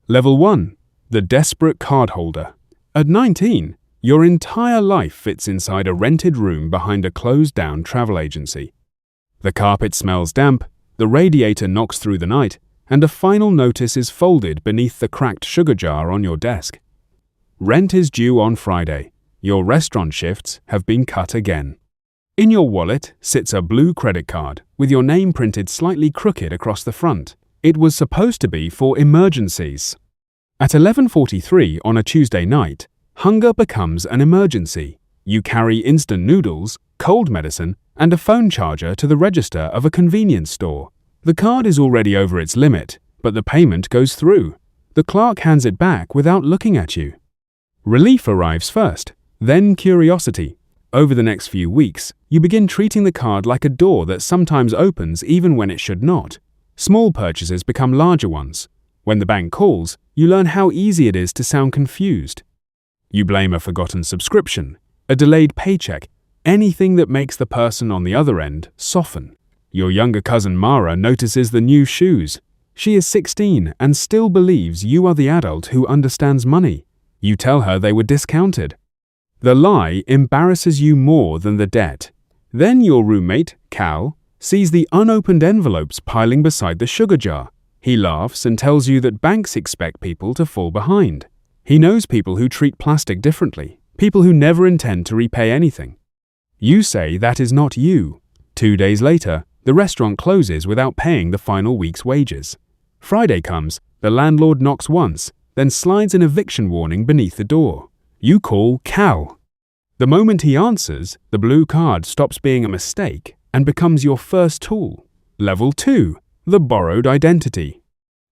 Level 1. The desperate cardholder. At 19, your entire life fits inside a rented room behind a closed-down travel agency. The carpet smells damp, the radiator knocks through the night, and a final notice is folded beneath the cracked sugar jar on your desk. Rent is due on Friday. Your restaurant shifts have been cut again. In your wallet sits a blue credit card with your name printed slightly crooked across the front. It was supposed to be for emergencies. At 11:43 on a Tuesday night, hunger becomes an emergency. You carry instant noodles, cold medicine, and a phone charger to the register of a convenience store. The card is already over its limit, but the payment goes through. The clerk hands it back without looking at you. Relief arrives first, then curiosity. Over the next few weeks, you begin treating the card like a door that sometimes opens even when it should not. Small purchases become larger ones. When the bank calls, you learn how easy it is to sound confused. You blame a forgotten subscription, a delayed paycheck, anything that makes the person on the other end soften. Your younger cousin Mara notices the new shoes. She is 16 and still believes you are the adult who understands money. You tell her they were discounted. The lie embarrasses you more than the debt. Then your roommate, Cal, sees the unopened envelopes piling beside the sugar jar. He laughs and tells you that banks expect people to fall behind. He knows people who treat plastic differently, people who never intend to repay anything. You say that is not you. 2 days later, the restaurant closes without paying the final week's wages. Friday comes, the landlord knocks once, then slides an eviction warning beneath the door. You call Cal. The moment he answers, the blue card stops being a mistake and becomes your first tool. Level 2. The borrowed identity.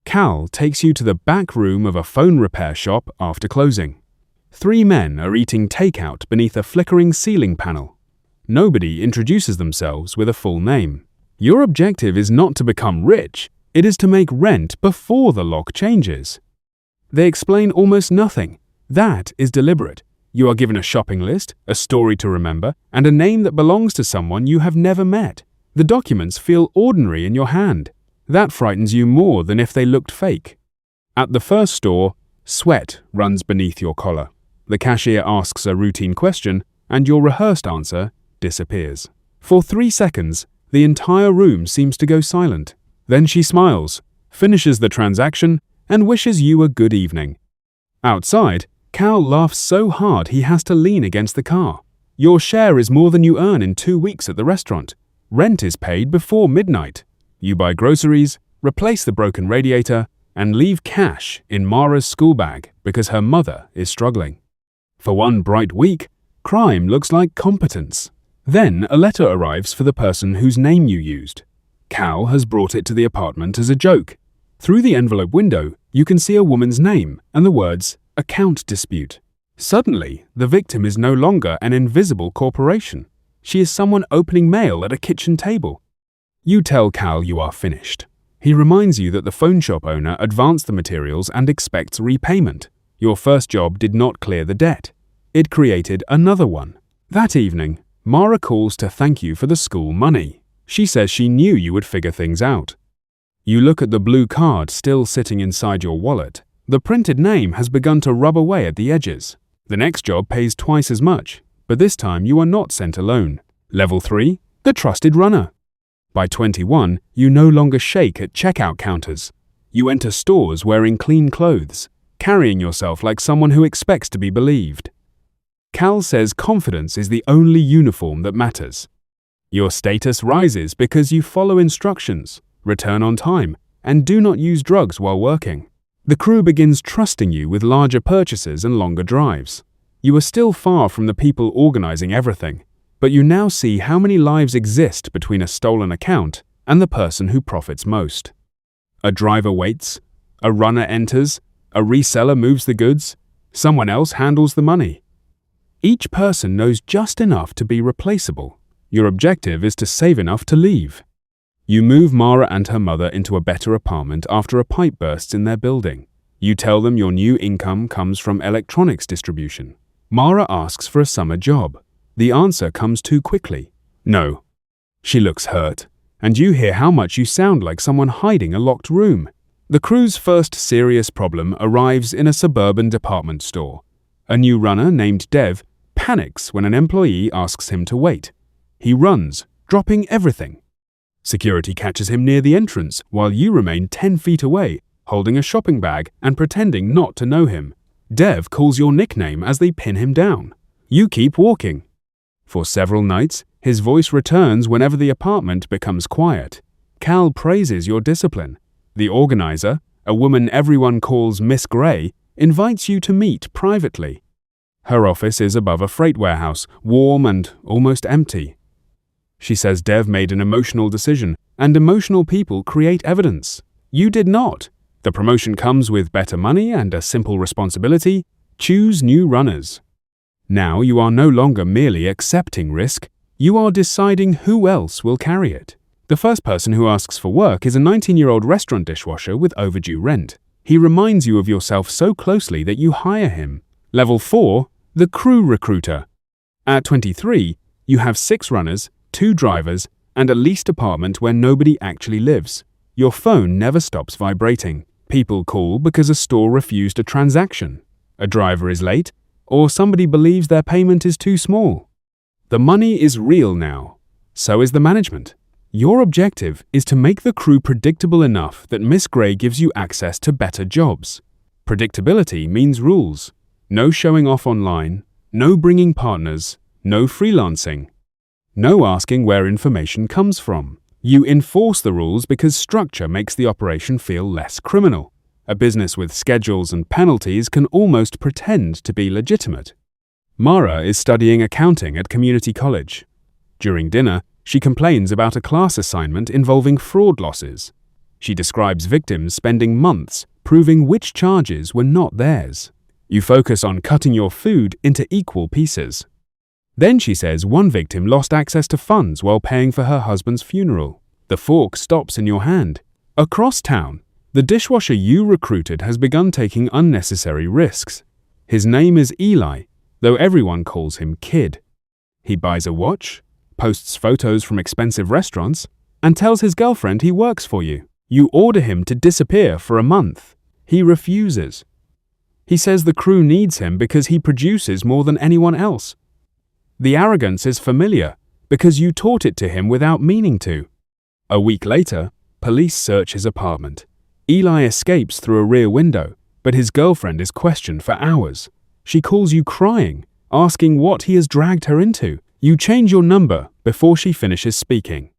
Cal takes you to the back room of a phone repair shop after closing. 3 men are eating takeout beneath a flickering ceiling panel. Nobody introduces themselves with a full name. Your objective is not to become rich, it is to make rent before the lock changes. They explain almost nothing. That is deliberate. You are given a shopping list, a story to remember, and a name that belongs to someone you have never met. The documents feel ordinary in your hand. That frightens you more than if they looked fake. At the first store, sweat runs beneath your collar. The cashier asks a routine question, and your rehearsed answer disappears. For 3 seconds, the entire room seems to go silent. Then she smiles, finishes the transaction, and wishes you a good evening. Outside, Cal laughs so hard he has to lean against the car. Your share is more than you earn in 2 weeks at the restaurant. Rent is paid before midnight. You buy groceries, replace the broken radiator, and leave cash in Mara's school bag because her mother is struggling. For one bright week, crime looks like competence. Then a letter arrives for the person whose name you used. Cal has brought it to the apartment as a joke. Through the envelope window, you can see a woman's name and the words, account dispute. Suddenly, the victim is no longer an invisible corporation. She is someone opening mail at a kitchen table. You tell Cal you are finished. He reminds you that the phone shop owner advanced the materials and expects repayment. Your first job did not clear the debt. It created another one. That evening, Mara calls to thank you for the school money. She says she knew you would figure things out. You look at the blue card still sitting inside your wallet. The printed name has begun to rub away at the edges. The next job pays twice as much, but this time you are not sent alone. Level 3. The trusted runner. By 21, you no longer shake at checkout counters. You enter stores wearing clean clothes, carrying yourself like someone who expects to be believed. Cal says confidence is the only uniform that matters. Your status rises because you follow instructions, return on time, and do not use drugs while working. The crew begins trusting you with larger purchases and longer drives. You are still far from the people organizing everything, but you now see how many lives exist between a stolen account and the person who profits most. A driver waits, a runner enters, a reseller moves the goods, someone else handles the money. Each person knows just enough to be replaceable. Your objective is to save enough to leave. You move Mara and her mother into a better apartment after a pipe bursts in their building. You tell them your new income comes from electronics distribution. Mara asks for a summer job. The answer comes too quickly. No. She looks hurt, and you hear how much you sound like someone hiding a locked room. The crew's first serious problem arrives in a suburban department store. A new runner named Dev panics when an employee asks him to wait. He runs, dropping everything. Security catches him near the entrance while you remain 10 feet away, holding a shopping bag and pretending not to know him. Dev calls your nickname as they pin him down. You keep walking. For several nights, his voice returns whenever the apartment becomes quiet. Cal praises your discipline. The organizer, a woman everyone calls Miss Gray, invites you to meet privately. Her office is above a freight warehouse, warm and almost empty. She says Dev made an emotional decision, and emotional people create evidence. You did not. The promotion comes with better money and a simple responsibility: choose new runners. Now you are no longer merely accepting risk, you are deciding who else will carry it. The first person who asks for work is a 19-year-old restaurant dishwasher with overdue rent. He reminds you of yourself so closely that you hire him. Level 4, the crew recruiter. At 23, you have 6 runners, 2 drivers, and a leased apartment where nobody actually lives. Your phone never stops vibrating. People call because a store refused a transaction, a driver is late, or somebody believes their payment is too small. The money is real now. So is the management. Your objective is to make the crew predictable enough that Miss Gray gives you access to better jobs. Predictability means rules. No showing off online, no bringing partners, no freelancing, no asking where information comes from. You enforce the rules because structure makes the operation feel less criminal. A business with schedules and penalties can almost pretend to be legitimate. Mara is studying accounting at community college. During dinner, she complains about a class assignment involving fraud losses. She describes victims spending months proving which charges were not theirs. You focus on cutting your food into equal pieces. Then she says one victim lost access to funds while paying for her husband's funeral. The fork stops in your hand. Across town, the dishwasher you recruited has begun taking unnecessary risks. His name is Eli, though everyone calls him Kid. He buys a watch, posts photos from expensive restaurants, and tells his girlfriend he works for you. You order him to disappear for a month. He refuses. He says the crew needs him because he produces more than anyone else. The arrogance is familiar because you taught it to him without meaning to. A week later, police search his apartment. Eli escapes through a rear window, but his girlfriend is questioned for hours. She calls you crying, asking what he has dragged her into. You change your number before she finishes speaking.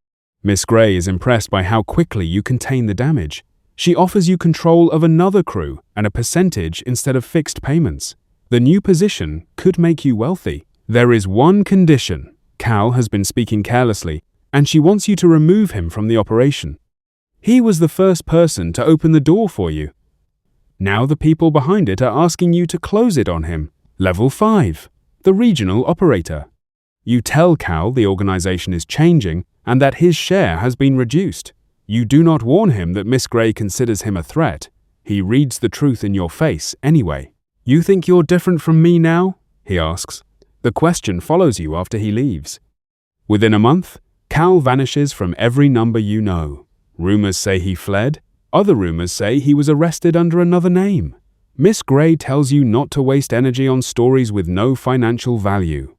Miss Gray is impressed by how quickly you contain the damage. She offers you control of another crew and a percentage instead of fixed payments. The new position could make you wealthy. There is one condition. Cal has been speaking carelessly, and she wants you to remove him from the operation. He was the first person to open the door for you. Now the people behind it are asking you to close it on him. Level 5, the regional operator. You tell Cal the organization is changing and that his share has been reduced. You do not warn him that Miss Gray considers him a threat. He reads the truth in your face anyway. You think you're different from me now? He asks. The question follows you after he leaves. Within a month, Cal vanishes from every number you know. Rumors say he fled. Other rumors say he was arrested under another name. Miss Gray tells you not to waste energy on stories with no financial value.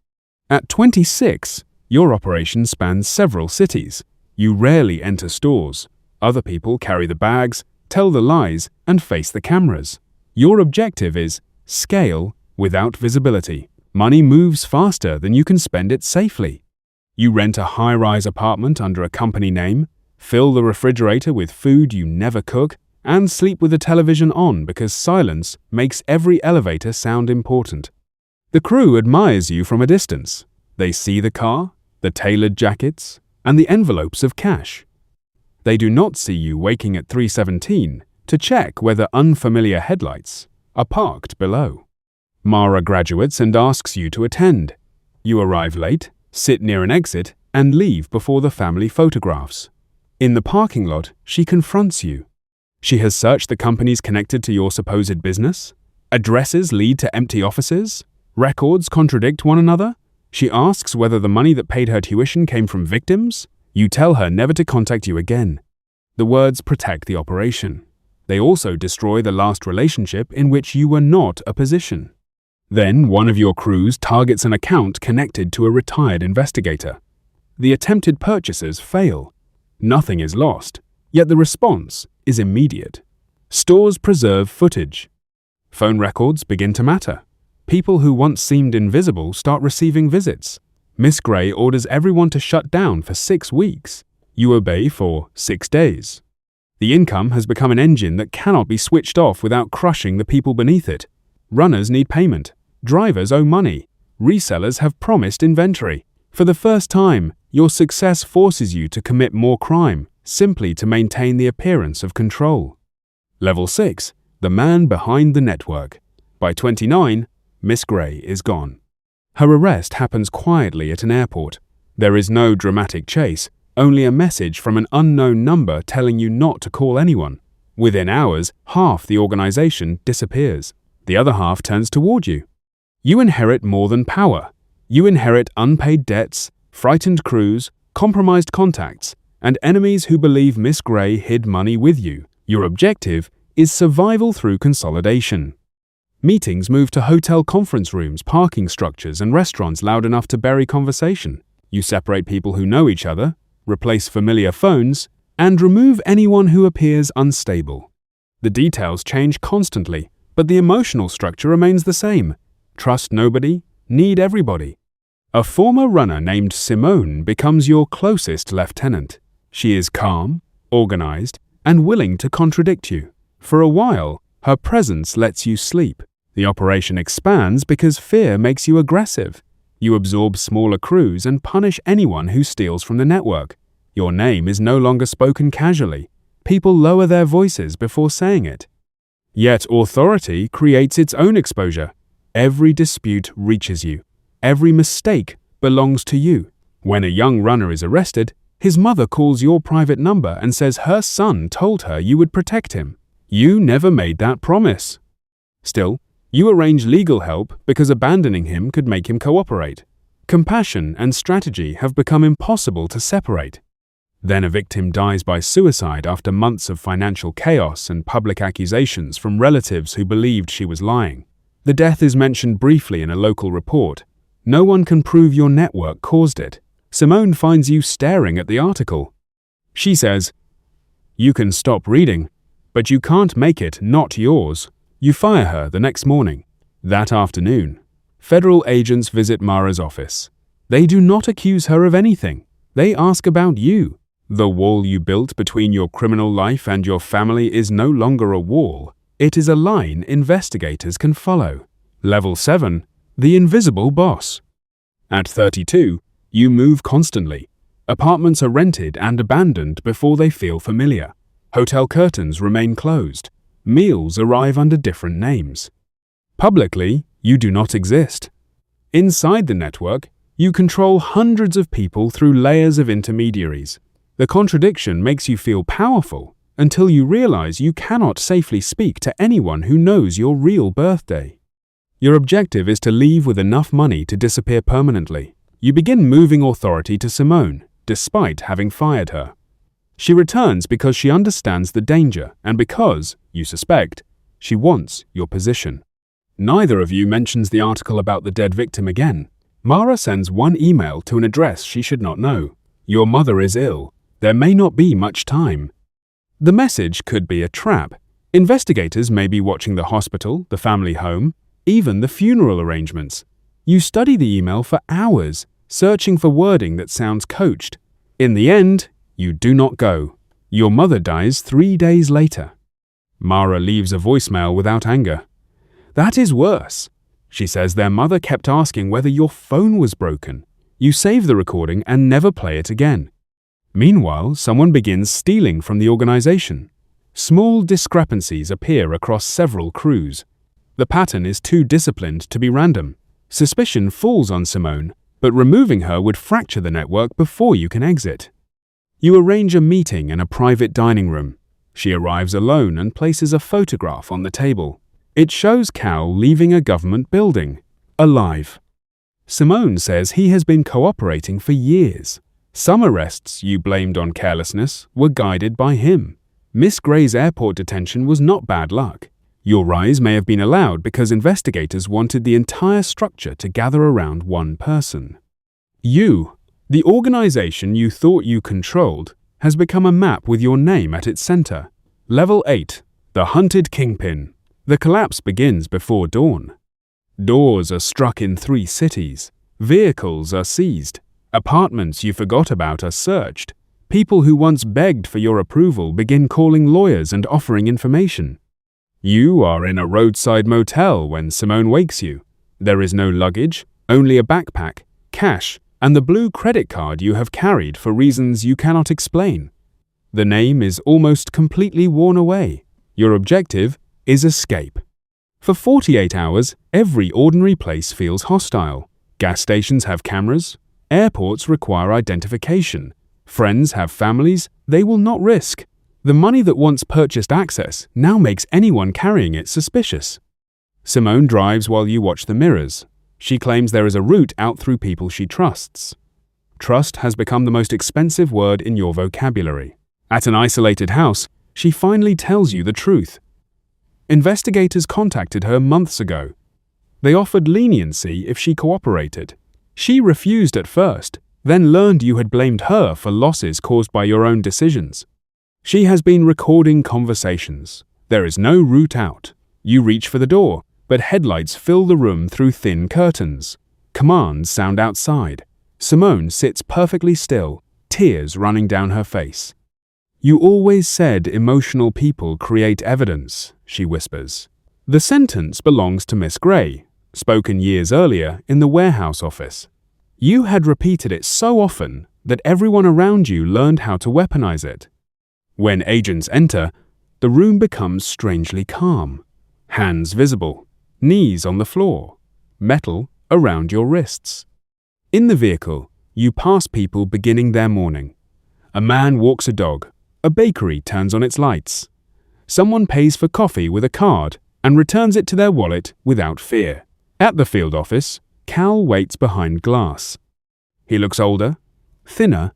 At 26, your operation spans several cities. You rarely enter stores. Other people carry the bags, tell the lies, and face the cameras. Your objective is scale without visibility. Money moves faster than you can spend it safely. You rent a high-rise apartment under a company name, fill the refrigerator with food you never cook, and sleep with the television on because silence makes every elevator sound important. The crew admires you from a distance. They see the car, the tailored jackets, and the envelopes of cash. They do not see you waking at 3:17 to check whether unfamiliar headlights are parked below. Mara graduates and asks you to attend. You arrive late, sit near an exit, and leave before the family photographs. In the parking lot, she confronts you. She has searched the companies connected to your supposed business. Addresses lead to empty offices. Records contradict one another. She asks whether the money that paid her tuition came from victims. You tell her never to contact you again. The words protect the operation. They also destroy the last relationship in which you were not a position. Then one of your crews targets an account connected to a retired investigator. The attempted purchases fail. Nothing is lost, yet the response is immediate. Stores preserve footage. Phone records begin to matter. People who once seemed invisible start receiving visits. Miss Gray orders everyone to shut down for 6 weeks. You obey for 6 days. The income has become an engine that cannot be switched off without crushing the people beneath it. Runners need payment. Drivers owe money. Resellers have promised inventory. For the first time, your success forces you to commit more crime, simply to maintain the appearance of control. Level 6. The man behind the network. By 29, Miss Gray is gone. Her arrest happens quietly at an airport. There is no dramatic chase, only a message from an unknown number telling you not to call anyone. Within hours, half the organization disappears. The other half turns toward you. You inherit more than power. You inherit unpaid debts, frightened crews, compromised contacts, and enemies who believe Miss Gray hid money with you. Your objective is survival through consolidation. Meetings move to hotel conference rooms, parking structures, and restaurants loud enough to bury conversation. You separate people who know each other, replace familiar phones, and remove anyone who appears unstable. The details change constantly, but the emotional structure remains the same. Trust nobody, need everybody. A former runner named Simone becomes your closest lieutenant. She is calm, organized, and willing to contradict you. For a while, her presence lets you sleep. The operation expands because fear makes you aggressive. You absorb smaller crews and punish anyone who steals from the network. Your name is no longer spoken casually. People lower their voices before saying it. Yet authority creates its own exposure. Every dispute reaches you. Every mistake belongs to you. When a young runner is arrested, his mother calls your private number and says her son told her you would protect him. You never made that promise. Still, you arrange legal help because abandoning him could make him cooperate. Compassion and strategy have become impossible to separate. Then a victim dies by suicide after months of financial chaos and public accusations from relatives who believed she was lying. The death is mentioned briefly in a local report. No one can prove your network caused it. Simone finds you staring at the article. She says, "You can stop reading, but you can't make it not yours." You fire her the next morning. That afternoon, federal agents visit Mara's office. They do not accuse her of anything. They ask about you. The wall you built between your criminal life and your family is no longer a wall. It is a line investigators can follow. Level 7. The invisible boss. At 32, you move constantly. Apartments are rented and abandoned before they feel familiar. Hotel curtains remain closed. Meals arrive under different names. Publicly, you do not exist. Inside the network, you control hundreds of people through layers of intermediaries. The contradiction makes you feel powerful until you realize you cannot safely speak to anyone who knows your real birthday. Your objective is to leave with enough money to disappear permanently. You begin moving authority to Simone, despite having fired her. She returns because she understands the danger and because, you suspect, she wants your position. Neither of you mentions the article about the dead victim again. Mara sends one email to an address she should not know. Your mother is ill. There may not be much time. The message could be a trap. Investigators may be watching the hospital, the family home, even the funeral arrangements. You study the email for hours, searching for wording that sounds coached. In the end, you do not go. Your mother dies 3 days later. Mara leaves a voicemail without anger. That is worse. She says their mother kept asking whether your phone was broken. You save the recording and never play it again. Meanwhile, someone begins stealing from the organization. Small discrepancies appear across several crews. The pattern is too disciplined to be random. Suspicion falls on Simone, but removing her would fracture the network before you can exit. You arrange a meeting in a private dining room. She arrives alone and places a photograph on the table. It shows Cal leaving a government building, alive. Simone says he has been cooperating for years. Some arrests you blamed on carelessness were guided by him. Miss Gray's airport detention was not bad luck. Your rise may have been allowed because investigators wanted the entire structure to gather around one person. You, the organization you thought you controlled, has become a map with your name at its center. Level 8. The Hunted Kingpin. The collapse begins before dawn. Doors are struck in 3 cities. Vehicles are seized. Apartments you forgot about are searched. People who once begged for your approval begin calling lawyers and offering information. You are in a roadside motel when Simone wakes you. There is no luggage, only a backpack, cash, and the blue credit card you have carried for reasons you cannot explain. The name is almost completely worn away. Your objective is escape. For 48 hours, every ordinary place feels hostile. Gas stations have cameras. Airports require identification. Friends have families they will not risk. The money that once purchased access now makes anyone carrying it suspicious. Simone drives while you watch the mirrors. She claims there is a route out through people she trusts. Trust has become the most expensive word in your vocabulary. At an isolated house, she finally tells you the truth. Investigators contacted her months ago. They offered leniency if she cooperated. She refused at first, then learned you had blamed her for losses caused by your own decisions. She has been recording conversations. There is no route out. You reach for the door, but headlights fill the room through thin curtains. Commands sound outside. Simone sits perfectly still, tears running down her face. "You always said emotional people create evidence," she whispers. The sentence belongs to Miss Gray, spoken years earlier in the warehouse office. You had repeated it so often that everyone around you learned how to weaponize it. When agents enter, the room becomes strangely calm. Hands visible, knees on the floor, metal around your wrists. In the vehicle, you pass people beginning their morning. A man walks a dog. A bakery turns on its lights. Someone pays for coffee with a card and returns it to their wallet without fear. At the field office, Cal waits behind glass. He looks older, thinner,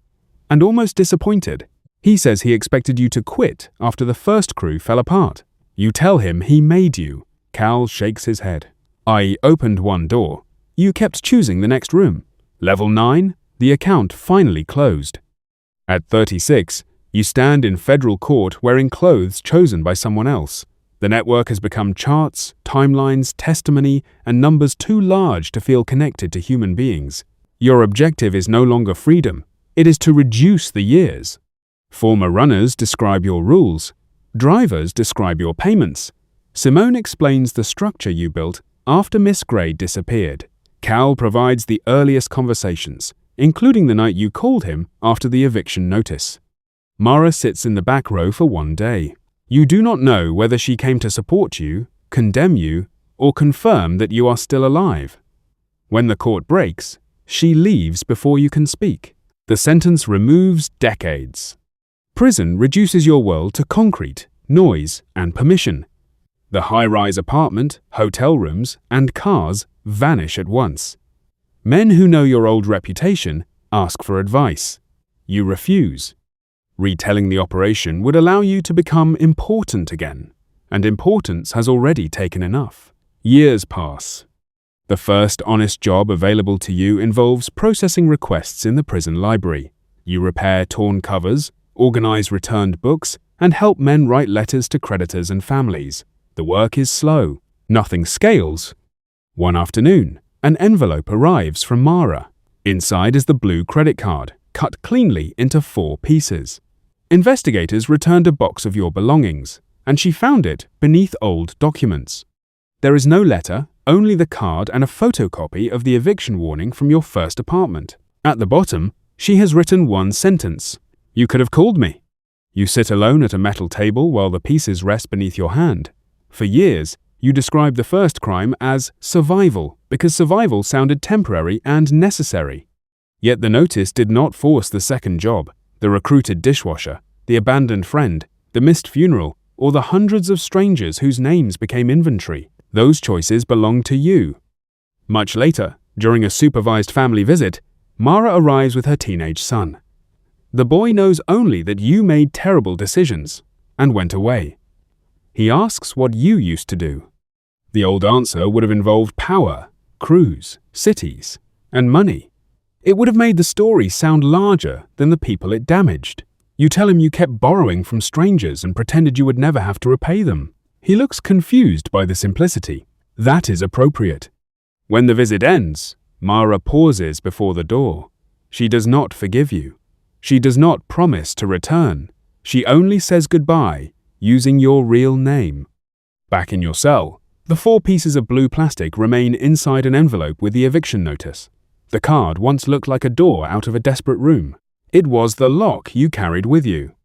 and almost disappointed. He says he expected you to quit after the first crew fell apart. You tell him he made you. Cal shakes his head. "I opened one door. You kept choosing the next room. Level 9, the account finally closed." At 36, you stand in federal court wearing clothes chosen by someone else. The network has become charts, timelines, testimony, and numbers too large to feel connected to human beings. Your objective is no longer freedom. It is to reduce the years. Former runners describe your rules. Drivers describe your payments. Simone explains the structure you built after Miss Gray disappeared. Cal provides the earliest conversations, including the night you called him after the eviction notice. Mara sits in the back row for one day. You do not know whether she came to support you, condemn you, or confirm that you are still alive. When the court breaks, she leaves before you can speak. The sentence removes decades. Prison reduces your world to concrete, noise, and permission. The high-rise apartment, hotel rooms, and cars vanish at once. Men who know your old reputation ask for advice. You refuse. Retelling the operation would allow you to become important again, and importance has already taken enough. Years pass. The first honest job available to you involves processing requests in the prison library. You repair torn covers, organize returned books, and help men write letters to creditors and families. The work is slow. Nothing scales. One afternoon, an envelope arrives from Mara. Inside is the blue credit card, cut cleanly into 4 pieces. Investigators returned a box of your belongings, and she found it beneath old documents. There is no letter, only the card and a photocopy of the eviction warning from your first apartment. At the bottom, she has written one sentence. "You could have called me." You sit alone at a metal table while the pieces rest beneath your hand. For years, you described the first crime as survival because survival sounded temporary and necessary. Yet the notice did not force the second job, the recruited dishwasher, the abandoned friend, the missed funeral, or the hundreds of strangers whose names became inventory. Those choices belonged to you. Much later, during a supervised family visit, Mara arrives with her teenage son. The boy knows only that you made terrible decisions, and went away. He asks what you used to do. The old answer would have involved power, crews, cities, and money. It would have made the story sound larger than the people it damaged. You tell him you kept borrowing from strangers and pretended you would never have to repay them. He looks confused by the simplicity. That is appropriate. When the visit ends, Mara pauses before the door. She does not forgive you. She does not promise to return. She only says goodbye, using your real name. Back in your cell, the 4 pieces of blue plastic remain inside an envelope with the eviction notice. The card once looked like a door out of a desperate room. It was the lock you carried with you.